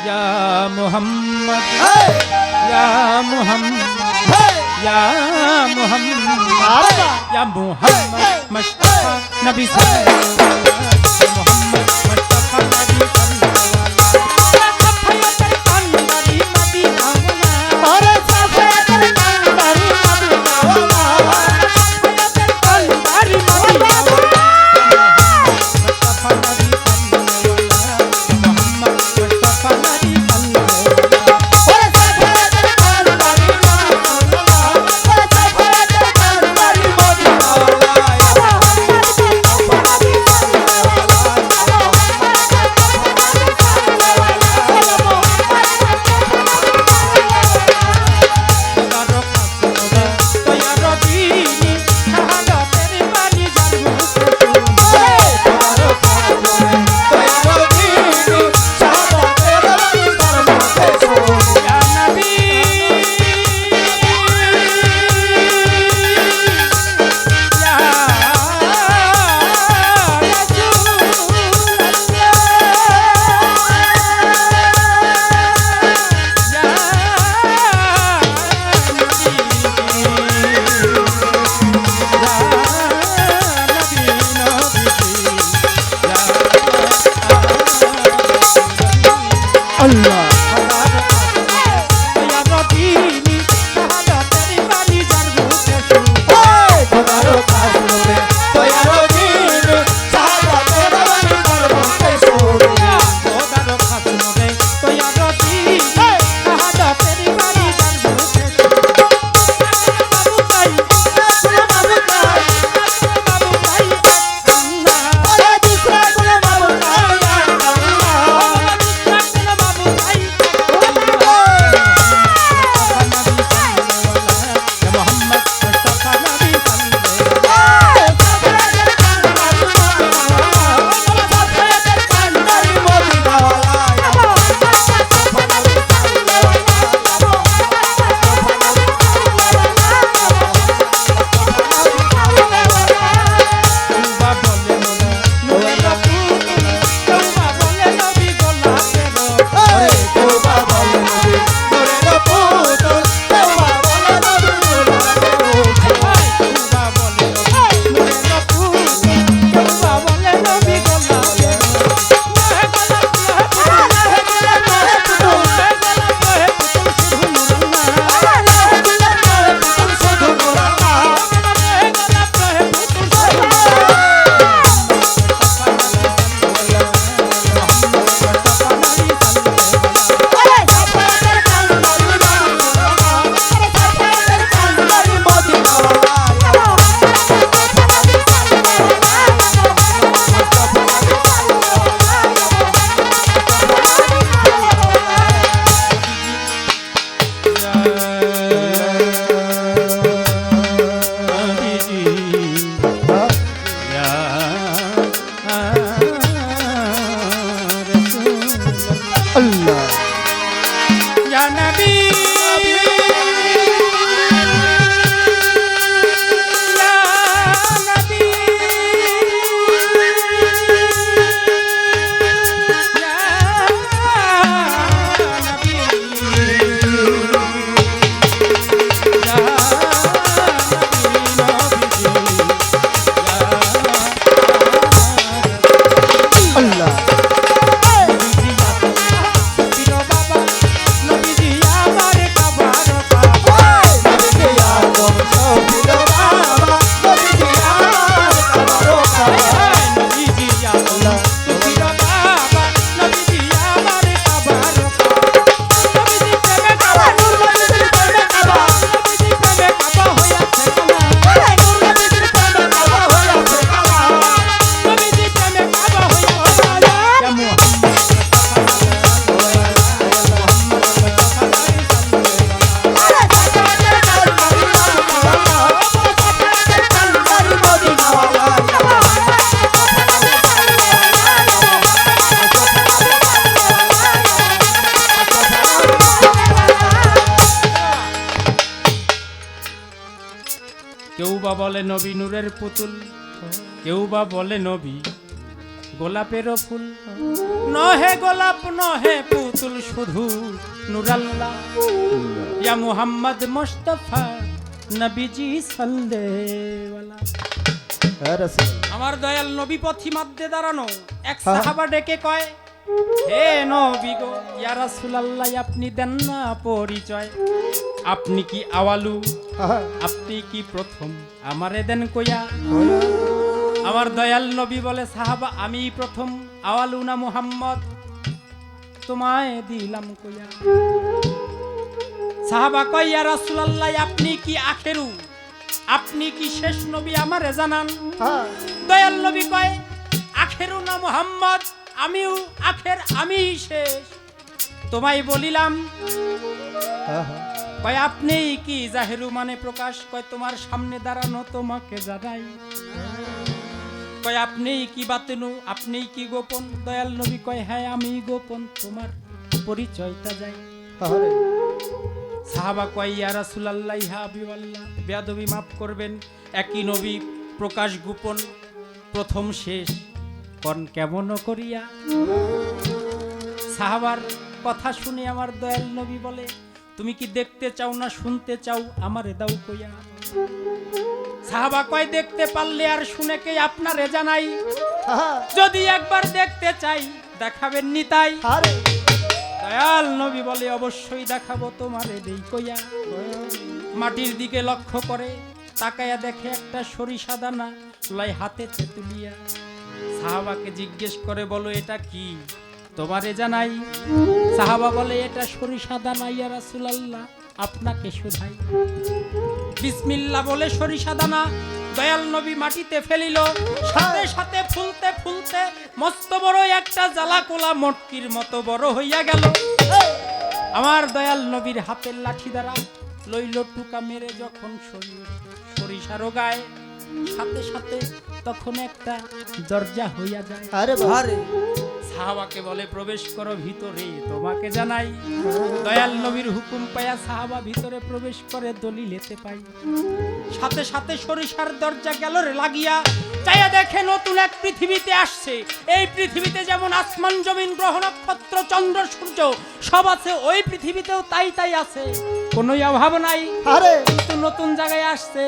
या मोहम्मद या मोहम्मद या मोहम्मद या मोहम्मद मुस्तफा नबी सल्लल्लाहु अलैहि वसल्लम मोहम्मद मुस्तफा नबी কেউ বা বলে নবী নূরের পুতুল, কেউ বা বলে নবী গোলাপেরও ফুল নহে গোলাপ নহে পুতুল শুধু নুরাল্লাহ ইয়া মুহাম্মদ মুস্তাফা নবীজি সাল্লাল্লাহু আমার দয়াল নবী পথি মধ্যে দাঁড়ানো এক সাহাবা ডেকে কয়, হে নবী গো ইয়া রাসূলুল্লাহ, আপনি দেন না পরিচয়। আপনি কি আওয়ালু, আপনি কি প্রথম, আমারে দেন কইয়া। আমার দয়াল নবী বলে, সাহাবা আমি প্রথম, আওয়ালু না মুহাম্মদ, তোমায় দিলাম কইয়া। সাহাবা কয়, ইয়া রাসূলুল্লাহ, আপনি কি আখেরু, আপনি কি শেষ নবী, আমারে জানান। দয়াল নবী কয়, আখেরু না মুহাম্মদ, আমিও আখের, আমি শেষ, তোমায় বলিলাম। কয়, আপনি কি জাহেরু মানে প্রকাশ, কয় তোমার সামনে দাঁড়ানো তোমাকে জানাই। কয়, আপনি কি বাতেনু, আপনি কি গোপন। দয়াল নবী কয়, হ্যাঁ আমি গোপন, তোমার পরিচয়টা যাই। সাহাবা কয়, ইয়া রাসূলুল্লাহ ইয়া হাবিবাল্লাহ, বেয়াদবি মাফ করবেন, একই নবী প্রকাশ গোপন, প্রথম শেষ, কোন কেমন করিয়া। সাহাবার কথা শুনে আমার দয়াল নবী বলে, তুমি কি দেখতে চাও না শুনতে চাও, আমারে দাও কইয়া। সাহাবা কয়, দেখতে পারলে আর শুনে কে আপনারে জানাই, যদি একবার দেখতে চাই দেখাবেন নি তাই। দয়াল নবী বলে, অবশ্যই দেখাবো তোমারে দেই কইয়া। মাটির দিকে লক্ষ্য করে তাকায়া দেখে একটা সরিষা দানা লাই হাতে তুলিয়া। সাহাবাকে জিজ্ঞেস করে, বলো এটা কি, তোমারে জানাই। সাহাবা বলে, এটা সরিষা দানা ইয়া রাসূলুল্লাহ, আপনাকে শুধাই। বিসমিল্লাহ বলে সরিষা দানা দয়াল নবী মাটিতে ফেলিল, সাথে সাথে ফুলতে ফুলতে মস্ত বড় একটা জ্বালা কোলা মটকির মতো বড় হইয়া গেল। আমার দয়াল নবীর হাতের লাঠি দ্বারা লইল টুকা মেরে যখন সরিষার গায়ে, সাথে সাথে তখন একটা দরজা হইয়া যায়। আরে বারে সাহাবাকে বলে, প্রবেশ করো ভিতরে, তোমাকে জানাই। দয়াল নবীর হুকুম পায়া সাহাবা ভিতরে প্রবেশ করে দলিলেতে পাই। সাথে সাথে সরিষার দরজা গেল রে লাগিয়া, চাইয়া দেখে নতুন এক পৃথিবীতে আসছে। এই পৃথিবীতে যেমন আসমান জমিন গ্রহ নক্ষত্র চন্দ্র সূর্য সব আছে, ওই পৃথিবীতেও তাই তাই আছে, কোনো অভাব নাই। কিন্তু নতুন জায়গায় আসছে,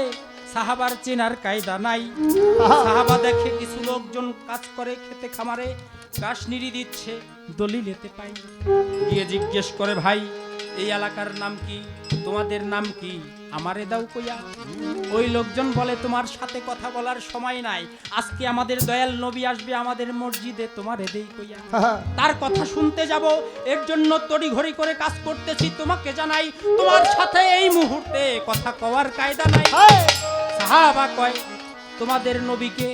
সাহাবার চেনার কায়দা নাই। সাহাবা দেখে কিছু লোকজন কাজ করে খেতে খামারে, ঘাস নিড়ি দিচ্ছে, দলিলেতে পাই। গিয়ে জিজ্ঞেস করে, ভাই এই এলাকার নাম কি, তোমাদের নাম কি, আমারে দাও কইয়া। ওই লোকজন বলে, তোমার সাথে কথা বলার সময় নাই, আজকে আমাদের দয়াল নবী আসবে আমাদের মসজিদে, তোমারে দেই কইয়া। তার কথা শুনতে যাব, এর জন্য তড়িঘড়ি করে কাজ করতেছি, তোমাকে জানাই, তোমার সাথে এই মুহূর্তে কথা কওয়ার কায়দা নাই। সাহাবা কয়, তোমাদের নবীকে,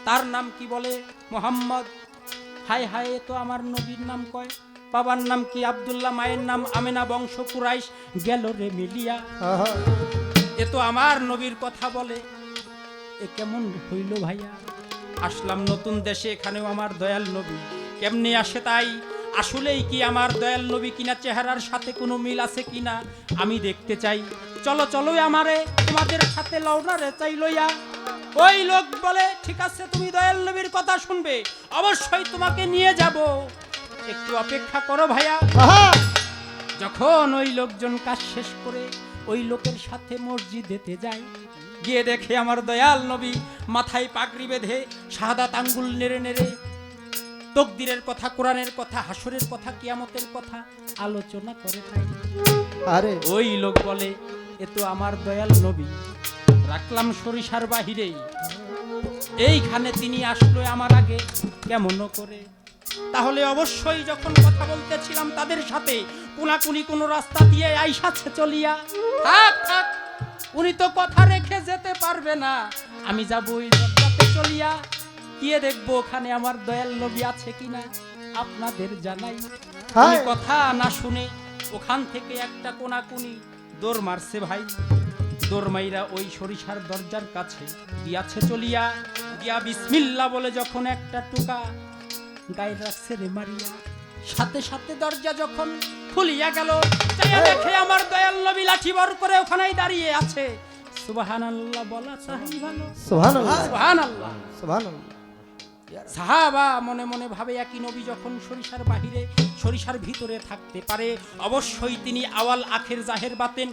তার নাম কি, বলে মুহাম্মদ। হায় হায়, তো আমার নবীর নাম কয়, বাবার নাম কি আব্দুল্লাহ, মায়ের নাম আমেনা, বংশ কুরাইশ, গেল রে মিলিয়া। এ তো আমার নবীর কথা বলে, এ কেমন হইল ভাইয়া। আসলাম নতুন দেশে, এখানেও আমার দয়াল নবী, কেমনে আসে তাই, আসলেই কি আমার দয়াল নবী কিনা, চেহারার সাথে কোনো মিল আছে কিনা আমি দেখতে চাই। চলো চলো আমারে তোমাদের সাথে লওনারে চাই লইয়া। ওই লোক বলে, ঠিক আছে তুমি দয়াল নবীর কথা শুনবে, অবশ্যই তোমাকে নিয়ে যাব, একটু অপেক্ষা করো ভাইয়া। যখন ওই লোকজন কাজ শেষ করে ওই লোকের সাথে মসজিদেতে যায়, গিয়ে দেখে আমার দয়াল নবী মাথায় পাগড়ি বেঁধে শাহাদাত আঙ্গুল নেড়ে নেড়ে তকদিরের কথা, কোরআনের কথা, হাসরের কথা, কিয়ামতের কথা আলোচনা করে তাই। আরে ওই লোক বলে, এ তো আমার দয়াল নবী, রাখলাম সরিষার বাহিরেই, এইখানে তিনি আসলো আমার আগে কেমন করে। তাহলে অবশ্যই যখন কথা বলতেছিলাম তাদের সাথে, কোনাকুনি কোনো রাস্তা দিয়ে আইসাছে চলিয়া। থাক থাক, উনি তো কথা রেখে যেতে পারবে না, আমি যাব ওই রাস্তাতে চলিয়া, গিয়ে দেখবো ওখানে আমার দয়াল নবী আছে কিনা, আপনাদের জানাই। উনি কথা না শুনে ওখান থেকে একটা কোনাকুনি দৌড় মারছে ভাই। দৌড় মাইরা ওই সরিষার দরজার কাছে গিয়াছে চলিয়া, গিয়া বিসমিল্লাহ বলে যখন একটা টুকা গায়ে রাখছে রে মারিয়া, সাথে সাথে দরজা যখন খুলিয়া গেল, চাইয়া দেখে আমার দয়াল নবী লাঠি বর করে ওখানেই দাঁড়িয়ে আছে। সুবহানাল্লাহ বলা চাই ভালো, সুবহানাল্লাহ সুবহানাল্লাহ সুবহানাল্লাহ। সাহাবা মনে মনে ভাবে একই নবী যখন সরিষার বাহিরে সরিষার ভিতরে থাকতে পারে, অবশ্যই তিনি আওয়াল আখের জাহের বাতেন,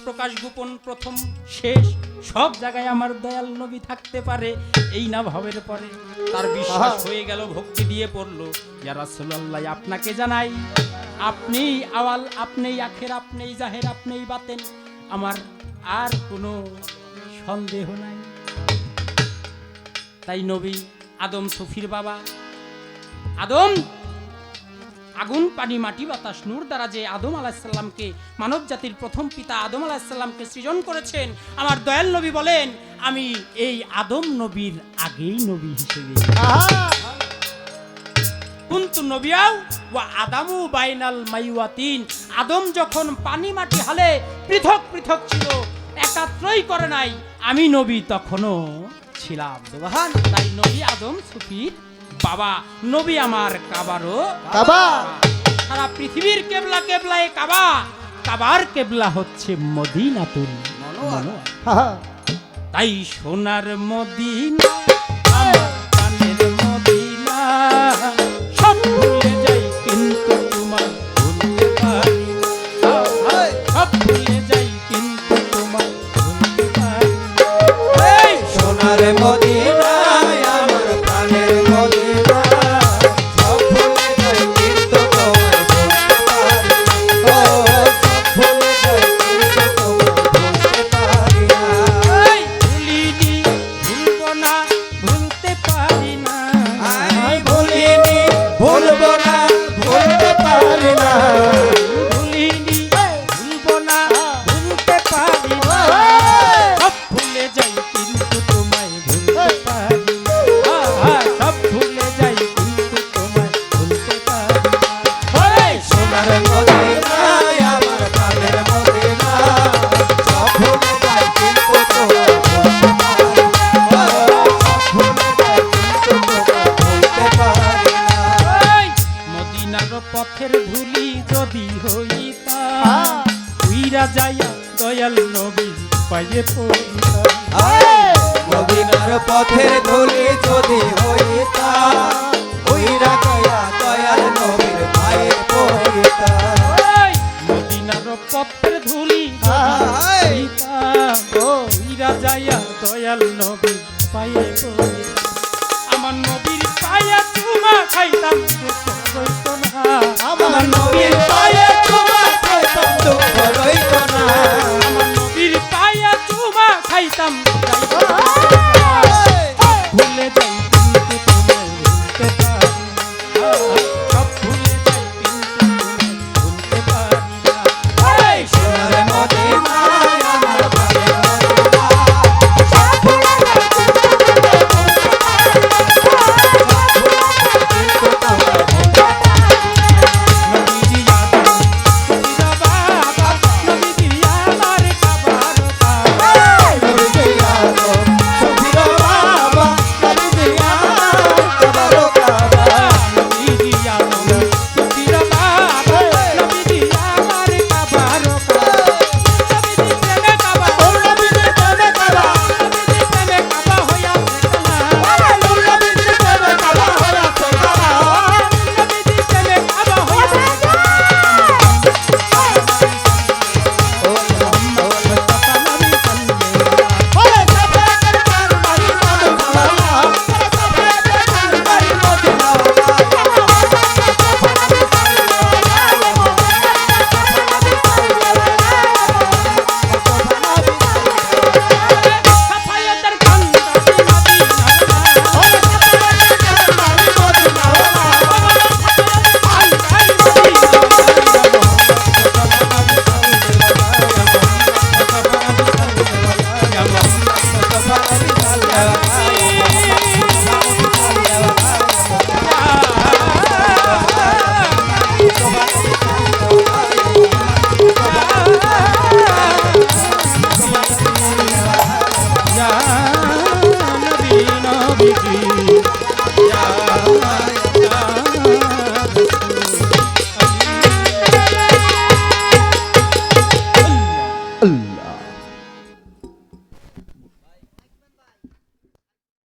প্রকাশ গোপন প্রথম শেষ সব জায়গায় আমার দয়াল নবী থাকতে পারে। এই না ভাবের পরে তার বিশ্বাস হয়ে গেল, ভক্তি দিয়ে পড়লো, ইয়া রাসূলুল্লাহ আপনাকে জানাই, আপনিই আওয়াল, আপনিই আখের, আপনিই জাহের, আপনিই বাতেন, আমার আর কোনো সন্দেহ নাই। তাই নবী আদম সুফির বাবা আদম, আগুন পানি মাটি বাতাস নূর দ্বারা যে আদম আলাইহিস সালামকে, মানব জাতির প্রথম পিতা আদম আলাইহিস সালামকে সৃজন করেছেন, আমার দয়াল নবী বলেন আমি এই আদম নবীর আগেই নবী হিসেবে কুনতু নবিয়াও ওয়া আদামু বাইনাল মাইওয়াতিন। আদম যখন পানি মাটি হালে পৃথক পৃথক ছিল, একাত্রই করে নাই, আমি নবী তখনও ছিলাম। সুবহান। তাই নবী আদম সুফির বাবা, নবী আমার কাবারও কাবা। সারা পৃথিবীর কেবলা কেবলায় কাবা, কাবার কেবলা হচ্ছে মদিনাতুল মুনাওয়ারা। তাই সোনার মদিনা আমার প্রাণের মদিনা, সব ভুলে যাই কিন্তু তোমার ভুলতে পারি না, সব ভুলে যাই কিন্তু তোমার ভুলতে পারি না। এই সোনার মদিনা আমার প্রাণের মদিনা, সব ভুলে যাই কিন্তু তোমার ভুলতে পারি না, সব ভুলে যাই কিন্তু তোমার ভুলতে পারি না। ভুলিনি ভুলবো না ভুলতে পারি না, ভুলিনি ভুলবো না ভুলতে পারি না, ভুলিনি ভুলবো না ভুলতে পারি না, সব ভুলে যাই কিন্তু তোমায় ভুলতে পারি না, সব ভুলে যাই কিন্তু তোমায় ভুলতে পারি না। সোনার মদিনা আমার প্রাণের মদিনা, সব ভুলে যাই কিন্তু তোমার ভুলতে পারি না, সব ভুলে যাই কিন্তু তোমার ভুলতে পারি না। মদিনার পথের ধুলি যদি হইতাম, উইরা যাইয়া দয়াল নবী পায়ে পড়িতাম। মদিনার পথের ধুলি যদি হইতাম, উইরা গয়া দয়াল নবীর পায়ে পড়িতাম। মদিনার পথের ধুলি যদি হইতাম, উইরা যাইয়া দয়াল নবী পায়ে পড়িতাম। আমার নবীর পায়ে চুমা খাইতাম দুঃখ হইতো না, আমার নবীর পায়ে চুমা খাইতাম দুঃখ রইতো না, আমার নবীর পায়ে চুমা খাইতাম